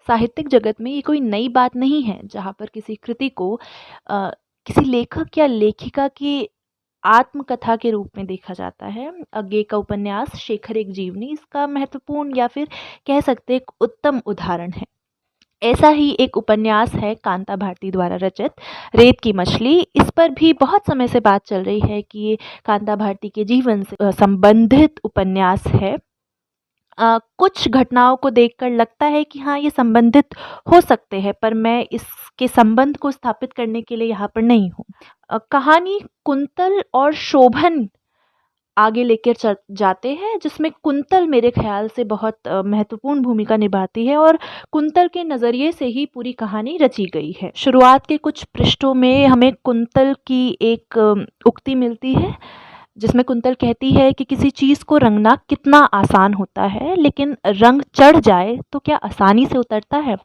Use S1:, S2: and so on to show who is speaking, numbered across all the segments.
S1: साहित्यिक जगत में ये कोई नई बात नहीं है जहाँ पर किसी कृति को किसी लेखक या लेखिका की आत्मकथा के रूप में देखा जाता है। आगे का उपन्यास शेखर एक जीवनी इसका महत्वपूर्ण या फिर कह सकते एक उत्तम उदाहरण है। ऐसा ही एक उपन्यास है कांता भारती द्वारा रचित रेत की मछली। इस पर भी बहुत समय से बात चल रही है कि ये कांता भारती के जीवन से संबंधित उपन्यास है। कुछ घटनाओं को देखकर लगता है कि हाँ, ये संबंधित हो सकते हैं, पर मैं इसके संबंध को स्थापित करने के लिए यहाँ पर नहीं हूँ। कहानी कुंतल और शोभन आगे लेकर चल जाते हैं, जिसमें कुंतल मेरे ख़्याल से बहुत महत्वपूर्ण भूमिका निभाती है और कुंतल के नज़रिए से ही पूरी कहानी रची गई है। शुरुआत के कुछ पृष्ठों में हमें कुंतल की एक उक्ति मिलती है, जिसमें कुंतल कहती है कि किसी चीज़ को रंगना कितना आसान होता है, लेकिन रंग चढ़ जाए तो क्या आसानी से उतरता है।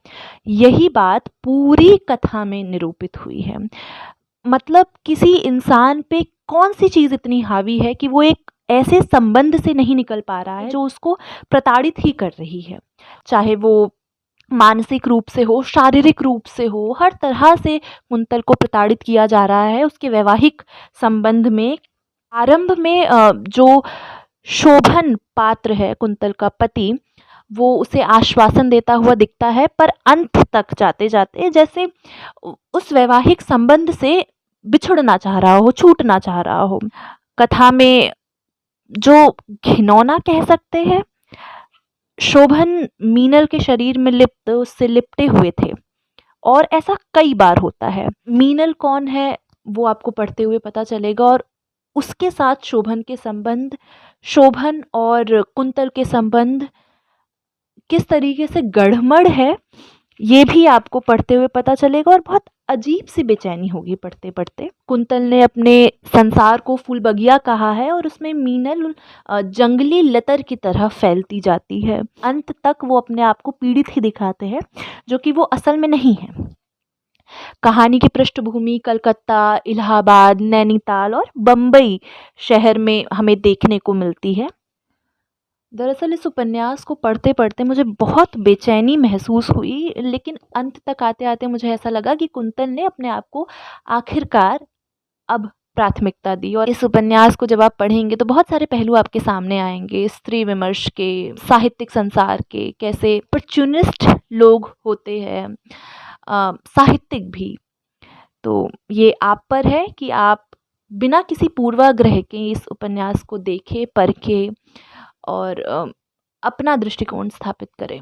S1: यही बात पूरी कथा में निरूपित हुई है। मतलब किसी इंसान पे कौन सी चीज़ इतनी हावी है कि वो एक ऐसे संबंध से नहीं निकल पा रहा है जो उसको प्रताड़ित ही कर रही है। चाहे वो मानसिक रूप से हो, शारीरिक रूप से हो, हर तरह से कुंतल को प्रताड़ित किया जा रहा है उसके वैवाहिक संबंध में। आरंभ में जो शोभन पात्र है कुंतल का पति, वो उसे आश्वासन देता हुआ दिखता है, पर अंत तक जाते जाते जैसे उस वैवाहिक संबंध से बिछुड़ना चाह रहा हो, छूटना चाह रहा हो। कथा में जो घिनौना कह सकते हैं, शोभन मीनल के शरीर में लिप्त उससे लिपटे हुए थे और ऐसा कई बार होता है। मीनल कौन है वो आपको पढ़ते हुए पता चलेगा, और उसके साथ शोभन के संबंध, शोभन और कुंतल के संबंध किस तरीके से गढ़मढ़ है, ये भी आपको पढ़ते हुए पता चलेगा और बहुत अजीब सी बेचैनी होगी पढ़ते पढ़ते। कुंतल ने अपने संसार को फूल बगिया कहा है और उसमें मीनल जंगली लतर की तरह फैलती जाती है। अंत तक वो अपने आप को पीड़ित ही दिखाते हैं, जो कि वो असल में नहीं है। कहानी की पृष्ठभूमि कलकत्ता, इलाहाबाद, नैनीताल और बम्बई शहर में हमें देखने को मिलती है। दरअसल इस उपन्यास को पढ़ते पढ़ते मुझे बहुत बेचैनी महसूस हुई, लेकिन अंत तक आते आते मुझे ऐसा लगा कि कुंतल ने अपने आप को आखिरकार अब प्राथमिकता दी। और इस उपन्यास को जब आप पढ़ेंगे तो बहुत सारे पहलू आपके सामने आएंगे, स्त्री विमर्श के, साहित्यिक संसार के, कैसे अपॉर्चुनिस्ट लोग होते हैं, साहित्यिक भी। तो ये आप पर है कि आप बिना किसी पूर्वाग्रह के इस उपन्यास को देखें, परखें और अपना दृष्टिकोण स्थापित करें।